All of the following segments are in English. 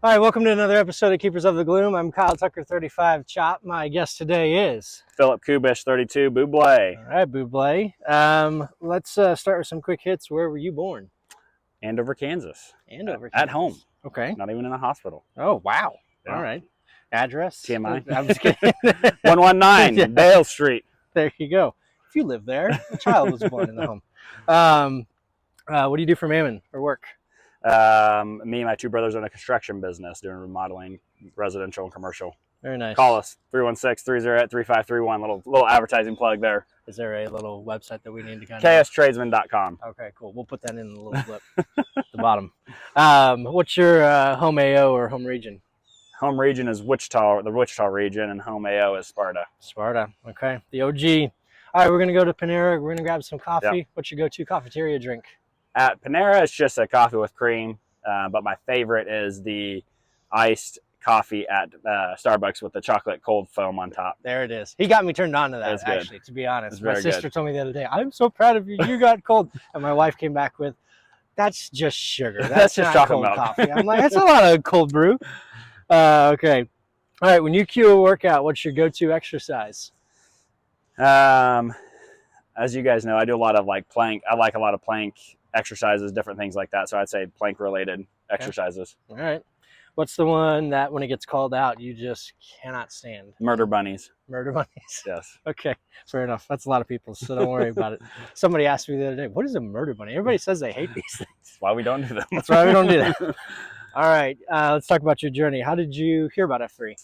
All right, welcome to another episode of Keepers of the Gloom. I'm Kyle Tucker, 35 Chop. My guest today is Philip Kubish, 32, Bublé. All right, Bublé. Let's start with some quick hits. Where were you born? Andover, Kansas. Andover, At Kansas. home. Okay. Not even in a hospital. Oh, wow. Yeah. All right. Address? TMI. I'm just kidding. 119 Yeah. Dale Street. There you go. If you live there, a child was born in the home. What do you do for Mammon or work? Me and my two brothers own a construction business doing remodeling, residential and commercial. Very nice. Call us 316-308-3531. Little advertising plug there. Is there a little website that we need to kind kstradesman.com. Okay, cool. We'll put that in the little flip at the bottom. What's your home AO or home region? Home region is Wichita, the Wichita region, and home AO is Sparta. Sparta. Okay. The OG. All right, we're going to go to Panera. We're going to grab some coffee. Yep. What's your go-to cafeteria drink? At Panera, it's just a coffee with cream, but my favorite is the iced coffee at Starbucks with the chocolate cold foam on top. There it is. He got me turned on to that, That's good. actually, to be honest. It's My very sister good. told me the other day, I'm so proud of you. You got cold. And my wife came back with, that's just sugar. That's just not chocolate cold milk. coffee. I'm like, that's a lot of cold brew. Okay. All right, when you cue a workout, what's your go-to exercise? As you guys know, I do a lot of plank. I like a lot of plank exercises, different things like that. So I'd say plank related exercises. All right. What's the one that when it gets called out, you just cannot stand? Murder bunnies. Murder bunnies. Yes. Okay, fair enough. That's a lot of people, so don't worry about it. Somebody asked me the other day, what is a murder bunny? Everybody says they hate these things. That's why we don't do them. That's why we don't do that. All right, let's talk about your journey. How did you hear about F3?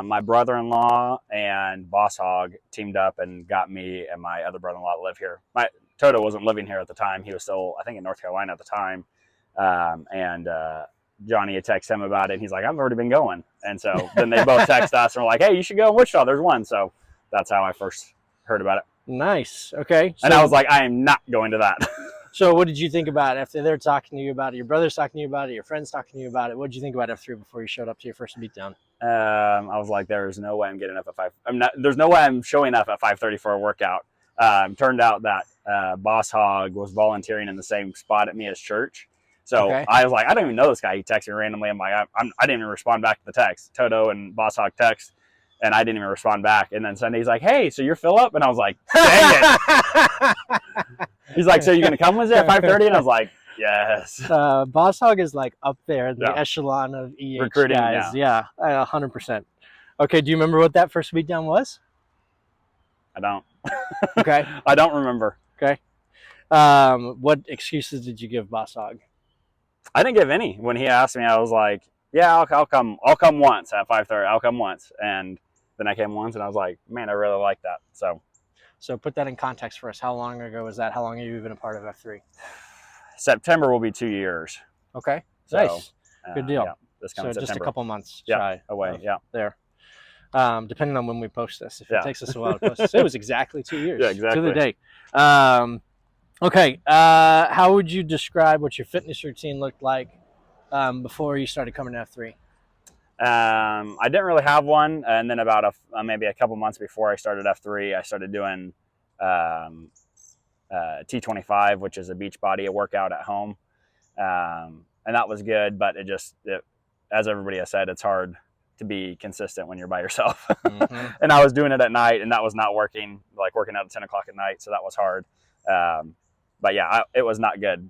My brother-in-law and Boss Hogg teamed up and got me and my other brother-in-law to live here. Toto wasn't living here at the time. He was still, I think, in North Carolina at the time. Johnny had texted him about it. And he's like, I've already been going. And so then they both text us and were like, hey, you should go in Wichita. There's one. So that's how I first heard about it. Nice. Okay. And I was like, I am not going to that. So what did you think about it after they're talking to you about it? Your brother's talking to you about it. Your friend's talking to you about it. What did you think about F3 before you showed up to your first beatdown? I was like, there is no way I'm getting up at 5. There's no way I'm showing up at 5:30 for a workout. Turned out that Boss Hogg was volunteering in the same spot at me as church. So Okay. I was like, I don't even know this guy. He texted me randomly. I'm like, I didn't even respond back to the text. Toto and Boss Hogg text, and I didn't even respond back. And then Sunday, he's like, hey, so you're Philip? And I was like, dang it. He's like, so you're going to come Wednesday at 5:30? And I was like, yes. Boss Hogg is like up there, the Yeah. echelon of EH Recruiting, guys. Yeah, 100%. Okay, do you remember what that first beatdown was? I don't. Okay. I don't remember. Okay. What excuses did you give Boss Hogg? I didn't give any. When he asked me, I was like, yeah, I'll come once at 5:30. I'll come once. And then I came once and I was like, man, I really like that. So put that in context for us. How long ago was that? How long have you been a part of F3? September will be 2 years. Okay. So, Nice. Good deal. Yeah, this So coming just a September. couple months Yeah, shy away. of Yeah. there. Depending on when we post this. If Yeah. it takes us a while to post this. It was exactly 2 years. Yeah, exactly. To the day. Okay. How would you describe what your fitness routine looked like before you started coming to F3? I didn't really have one. And then about maybe a couple months before I started F3, I started doing T25, which is a beach body, a workout at home. And that was good, but as everybody has said, it's hard to be consistent when you're by yourself. Mm-hmm. And I was doing it at night and that was not working, like working out at 10 o'clock at night. So that was hard. But yeah, it was not good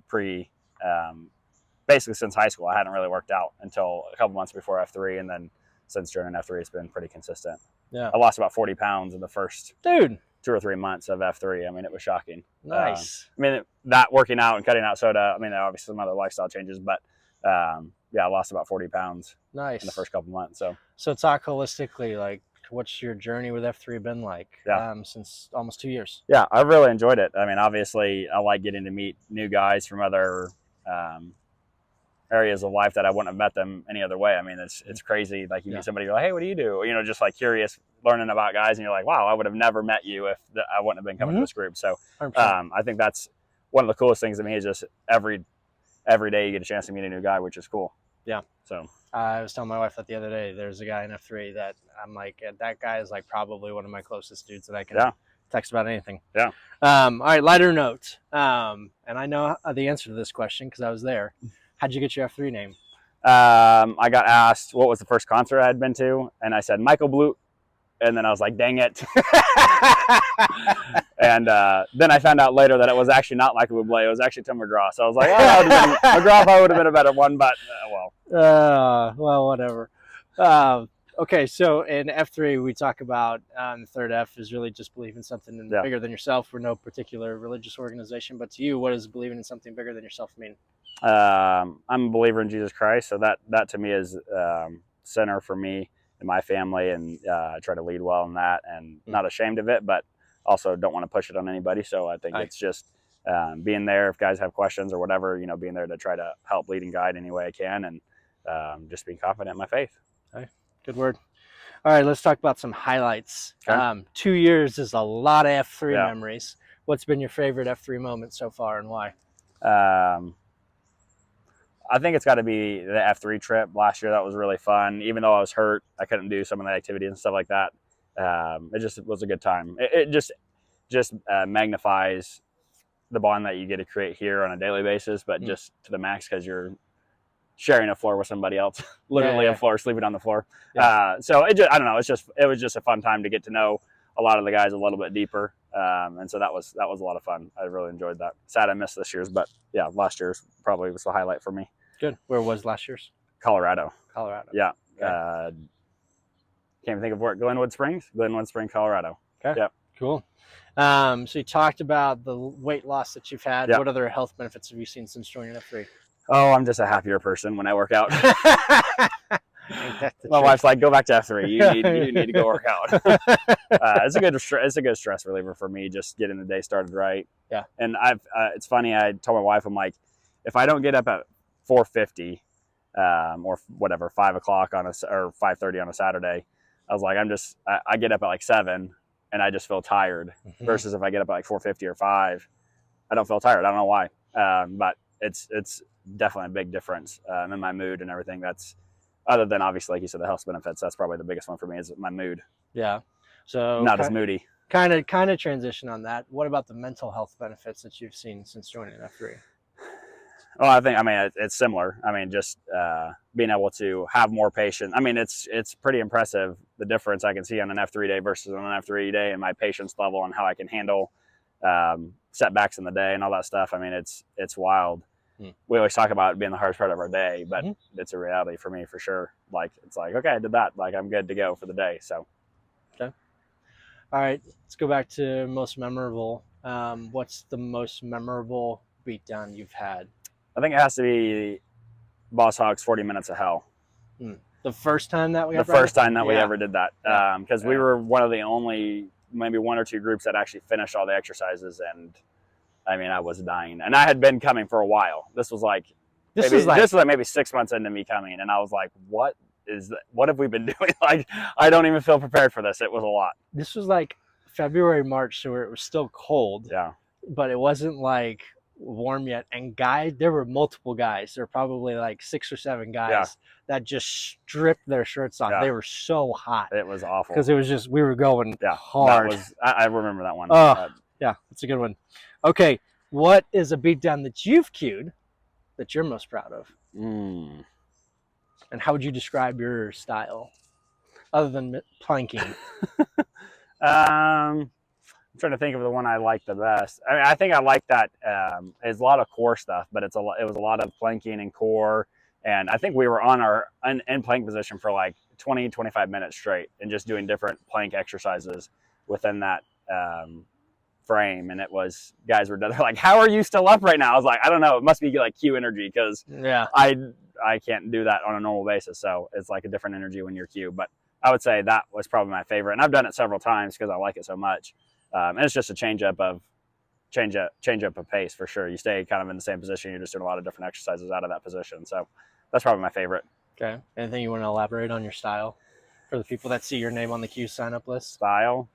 basically since high school. I hadn't really worked out until a couple months before F3. And then since joining F3, it's been pretty consistent. Yeah. I lost about 40 pounds in the first Dude. 2 or 3 months of F3. I mean, it was shocking. Nice. I mean, that working out and cutting out soda, I mean, there are obviously some other lifestyle changes, but yeah, I lost about 40 pounds Nice. in the first couple months. So talk holistically, like what's your journey with F3 been like since almost 2 years? Yeah, I really enjoyed it. I mean, obviously, I like getting to meet new guys from other areas of life that I wouldn't have met them any other way. I mean, it's crazy. Like you meet somebody, you're like, hey, what do you do? You know, just like curious, learning about guys, and you're like, wow, I would have never met you if I wouldn't have been coming to this group. So I think that's one of the coolest things to me is just every day you get a chance to meet a new guy, which is cool. Yeah. So I was telling my wife that the other day. There's a guy in F3 that I'm like, that guy is like probably one of my closest dudes that I can text about anything. Yeah. All right, lighter note. And I know the answer to this question because I was there. How'd you get your F3 name? I got asked what was the first concert I had been to, and I said Michael Bublé, and then I was like, dang it. And then I found out later that it was actually not Michael Bublé, it was actually Tim McGraw. So I was like, McGraw probably would have been a better one, but well, whatever. Okay, so in F3, we talk about the third F is really just believing something bigger than yourself. We're no particular religious organization, but to you, what does believing in something bigger than yourself mean? I'm a believer in Jesus Christ, so that to me is center for me and my family, and I try to lead well in that, and not ashamed of it, but also don't want to push it on anybody. So I think it's just being there if guys have questions or whatever, being there to try to help lead and guide any way I can, and just being confident in my faith. Okay. Good word. All right, let's talk about some highlights. Okay. 2 years is a lot of F3 memories. What's been your favorite F3 moment so far, and why? I think it's got to be the F3 trip last year. That was really fun. Even though I was hurt, I couldn't do some of the activities and stuff like that. It just was a good time. It just magnifies the bond that you get to create here on a daily basis, but just to the max, because you're sharing a floor with somebody else, literally a floor, sleeping on the floor. So I don't know. It was just a fun time to get to know a lot of the guys a little bit deeper. And so that was a lot of fun. I really enjoyed that. Sad I missed this year's, but yeah, last year's probably was the highlight for me. Good. Where was last year's? Colorado. Yeah. Okay. Can't even think of where. Glenwood Springs, Colorado. Okay. Yep. Cool. So you talked about the weight loss that you've had. Yep. What other health benefits have you seen since joining F3? Oh, I'm just a happier person when I work out. My wife's like, go back to F3. You need to go work out. It's a good stress reliever for me, just getting the day started right. Yeah. And it's funny. I told my wife, I'm like, if I don't get up at 4:50, or whatever, 5 o'clock or 5:30 on a Saturday, I was like, I get up at like 7 and I just feel tired. Versus if I get up at like 4:50 or 5, I don't feel tired. I don't know why. But it's definitely a big difference in my mood and everything. That's, other than obviously, like you said, the health benefits, that's probably the biggest one for me, is my mood. Yeah. So not as moody. Kind of transition on that. What about the mental health benefits that you've seen since joining F3? Well, I mean, it's similar. I mean, just being able to have more patience. I mean, it's pretty impressive, the difference I can see on an F3 day versus on an F3 day, and my patience level and how I can handle setbacks in the day and all that stuff. I mean, it's wild. We always talk about it being the hardest part of our day, but it's a reality for me for sure. Like, it's like, okay, I did that. Like, I'm good to go for the day. So, okay. All right, let's go back to most memorable. What's the most memorable beatdown you've had? I think it has to be Boss Hogg's 40 Minutes of Hell. The first time that we ever did that. Because we were one of the only, maybe one or two groups that actually finished all the exercises, and I mean, I was dying, and I had been coming for a while. This was like maybe 6 months into me coming, and I was like, what have we been doing? Like, I don't even feel prepared for this. It was a lot. This was like February, March, so it was still cold. Yeah. But it wasn't like warm yet. And there were multiple guys. There were probably like 6 or 7 guys that just stripped their shirts off. They were so hot. It was awful. Because it was just, we were going hard. I remember that one. Yeah, it's a good one. Okay, what is a beatdown that you've cued that you're most proud of? And how would you describe your style, other than planking? I'm trying to think of the one I like the best. I mean, I think I like that. It's a lot of core stuff, but it was a lot of planking and core. And I think we were on our in plank position for like 20, 25 minutes straight, and just doing different plank exercises within that frame. And it was, guys were, they're like, how are you still up right now? I was like, I don't know. It must be like Q energy, because I can't do that on a normal basis. So it's like a different energy when you're Q. But I would say that was probably my favorite. And I've done it several times because I like it so much. And it's just a change up of pace for sure. You stay kind of in the same position. You're just doing a lot of different exercises out of that position. So that's probably my favorite. Okay. Anything you want to elaborate on your style for the people that see your name on the Q sign-up list? Style?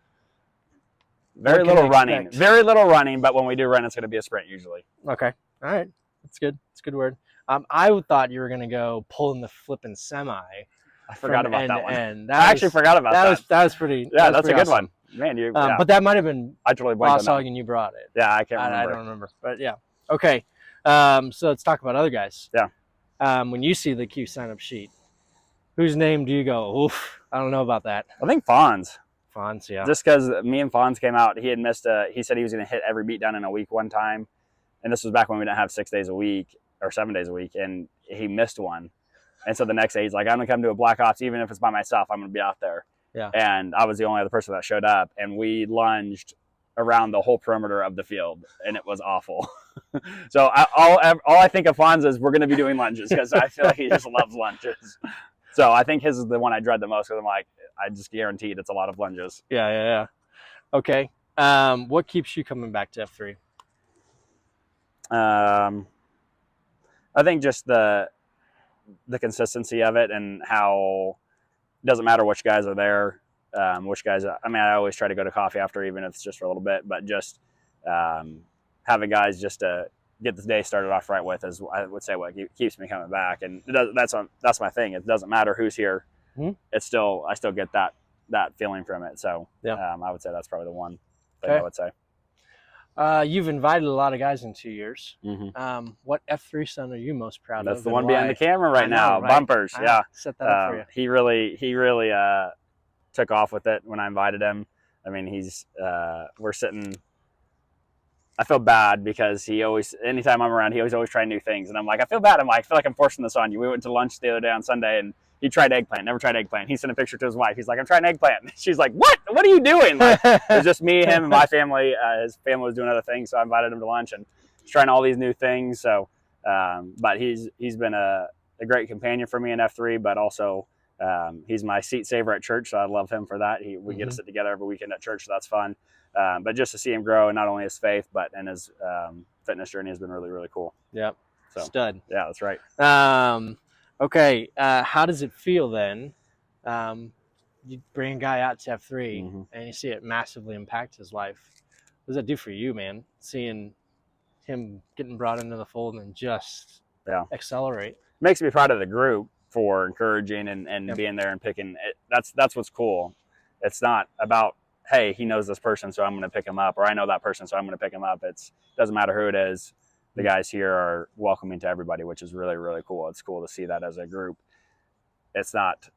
Very little running, but when we do run, it's going to be a sprint usually. Okay. All right. That's good. It's a good word. I thought you were going to go pulling the flipping semi. I forgot about that one. I actually forgot about that. That was pretty. Yeah, that's a good awesome. one. Man, but that might have been I totally blanked Boss Hogg and you brought it. Yeah, I can't remember. I don't remember. But yeah. Okay. So let's talk about other guys. Yeah. when you see the Q sign-up sheet, whose name do you go, oof, I don't know about that? I think Fonz. Fonz, yeah. Just because me and Fonz came out, he had missed he said he was going to hit every beatdown in a week one time. And this was back when we didn't have 6 days a week or 7 days a week. And he missed one. And so the next day he's like, I'm going to come to a Black Ops, even if it's by myself, I'm going to be out there. Yeah. And I was the only other person that showed up. And we lunged around the whole perimeter of the field. And it was awful. So all I think of Fonz is we're going to be doing lunges because I feel like he just loves lunges. So I think his is the one I dread the most because I'm like, I just guaranteed it's a lot of lunges. Yeah. Okay. What keeps you coming back to F3? I think just the consistency of it and how it doesn't matter which guys are there, which guys. I mean, I always try to go to coffee after, even if it's just for a little bit. But just having guys just to get the day started off right with is, I would say, what keeps me coming back. And that's my thing. It doesn't matter who's here. Mm-hmm. I still get that feeling from it. So yeah, I would say that's probably the one thing I would say. You've invited a lot of guys in 2 years. Mm-hmm. What F3 son are you most proud of? That's the one behind the camera right now. Right? Bumpers. Yeah. Set that up for you. He really took off with it when I invited him. I mean, we're sitting. I feel bad because anytime I'm around, he always trying new things. And I'm like, I feel bad. I feel like I'm forcing this on you. We went to lunch the other day on Sunday and he tried eggplant, never tried eggplant. He sent a picture to his wife. He's like, I'm trying eggplant. She's like, what are you doing? Like, it was just me, him, and my family. His family was doing other things. So I invited him to lunch and he's trying all these new things. So, but he's been a great companion for me in F3, but also he's my seat saver at church. So I love him for that. We get to sit together every weekend at church. So that's fun. But just to see him grow, and not only his faith, but in his fitness journey has been really, really cool. Yep. So, stud. Yeah, that's right. Okay. How does it feel then? You bring a guy out to F3 and you see it massively impact his life. What does that do for you, man? Seeing him getting brought into the fold and just accelerate. Makes me proud of the group for encouraging and being there and picking it. That's what's cool. It's not about, hey, he knows this person, so I'm going to pick him up, or I know that person, so I'm going to pick him up. It doesn't matter who it is. The guys here are welcoming to everybody, which is really, really cool. It's cool to see that as a group. It's not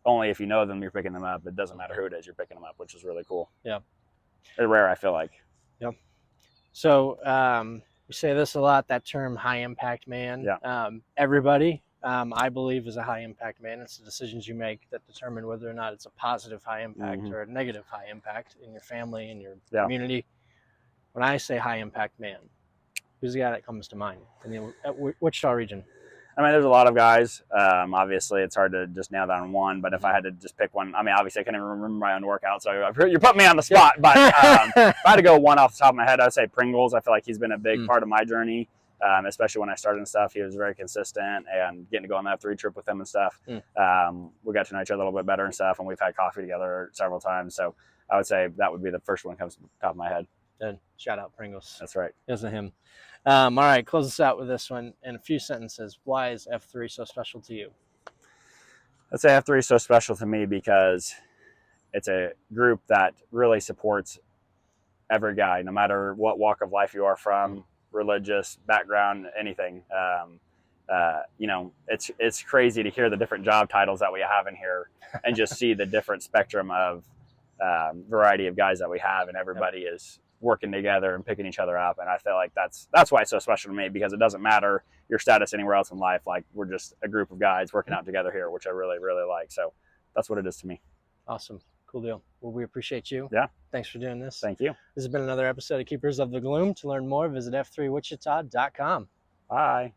only if you know them, you're picking them up. It doesn't matter who it is, you're picking them up, which is really cool. Yeah. It's rare, I feel like. Yep. So we say this a lot, that term high impact man. Yeah. Everybody, I believe, is a high impact man. It's the decisions you make that determine whether or not it's a positive high impact or a negative high impact in your family, in your community. When I say high impact man, who's the guy that comes to mind in the Wichita region? I mean, there's a lot of guys. Obviously, it's hard to just nail down one. But if I had to just pick one, I mean, obviously, I can't even remember my own workout. So you're putting me on the spot. But if I had to go one off the top of my head, I'd say Pringles. I feel like he's been a big part of my journey, especially when I started and stuff. He was very consistent, and getting to go on that F3 trip with him and stuff. We got to know each other a little bit better and stuff, and we've had coffee together several times. So I would say that would be the first one that comes to the top of my head. Good. Shout out Pringles. That's right. Isn't him. All right, close us out with this one in a few sentences. Why is F3 so special to you? I'd say F3 is so special to me because it's a group that really supports every guy, no matter what walk of life you are from, religious background, anything. It's crazy to hear the different job titles that we have in here and just see the different spectrum of variety of guys that we have, and everybody is working together and picking each other up. And I feel like that's why it's so special to me, because it doesn't matter your status anywhere else in life. Like, we're just a group of guys working out together here, which I really, really like. So that's what it is to me. Awesome. Cool deal. Well, we appreciate you. Yeah. Thanks for doing this. Thank you. This has been another episode of Keepers of the Gloom. To learn more, visit f3wichita.com. Bye.